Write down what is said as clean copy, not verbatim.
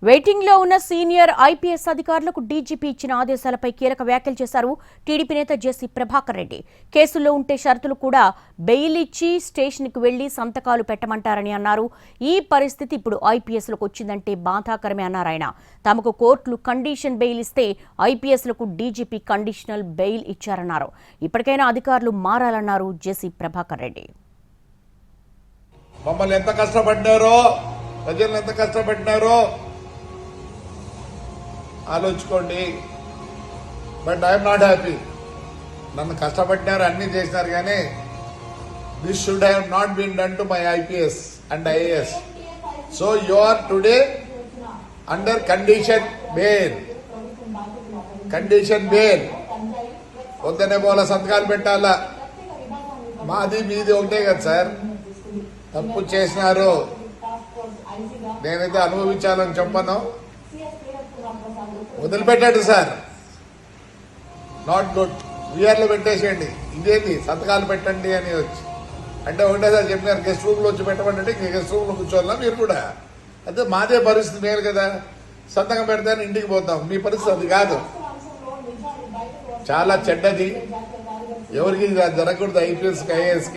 Waiting లో ఉన్న senior IPS అధికారులకు డీజీపీ ఇచ్చిన ఆదేశాలపై కీలక వ్యాఖ్యలు చేశారు టీడీపీ నేత జేసీ ప్రభాకర్ రెడ్డి. కేసుల్లో ఉంటే షరతులు కూడా బెయిల్ ఇచ్చి స్టేషన్కి వెళ్లి సంతకాలు పెట్టమంటారని అన్నారు. ఈ పరిస్థితి ఇప్పుడు ఐపీఎస్లకు వచ్చిందంటే బాధాకరమే అన్నారు ఆయన. తమకు కోర్టులు కండిషన్ బెయిల్ ఇస్తే ఐపీఎస్లకు డీజీపీ కండిషనల్ బెయిల్ ఇచ్చారన్నారు. ఇప్పటికైనా అధికారులు మారాలన్నారు జేసీ ప్రభాకర్ రెడ్డి. మమ్మల్ని ఎంత కష్టపడ్డారో, ప్రజలను ఎంత కష్టపడినారో ఆలోచించుకోండి. But I'm not happy. నన్ను కష్టపడినారు, అన్ని చేసినారు, కానీ this should have not been done to my IPS and IAS. So you are today under condition bail. Condition bail పొద్దునే పోల సంతకాలు పెట్టాలా. మాది మీది ఒకటే కదా సార్. తప్పు చేసినారు, నేనైతే అనుభవించాలని చెప్పను. వదిలిపెట్టాడు సార్, నాట్ గుడ్. వీఆర్లో పెట్టేసేయండి. ఇదేంటి సంతకాలు పెట్టండి అని వచ్చి అంటే ఒకటే సార్ చెప్పినారు, గెస్ట్ రూమ్లో వచ్చి పెట్టమంటే ఇంక గెస్ట్ రూమ్లో కూర్చోవాలా మీరు కూడా. అయితే మాదే పరిస్థితి మేలు కదా, సంతకం పెడతాను ఇంటికి పోతాం. మీ పరిస్థితి అది కాదు, చాలా చెడ్డది. ఎవరికి జరగకూడదు ఐపీఎస్కి ఐఏఎస్కి.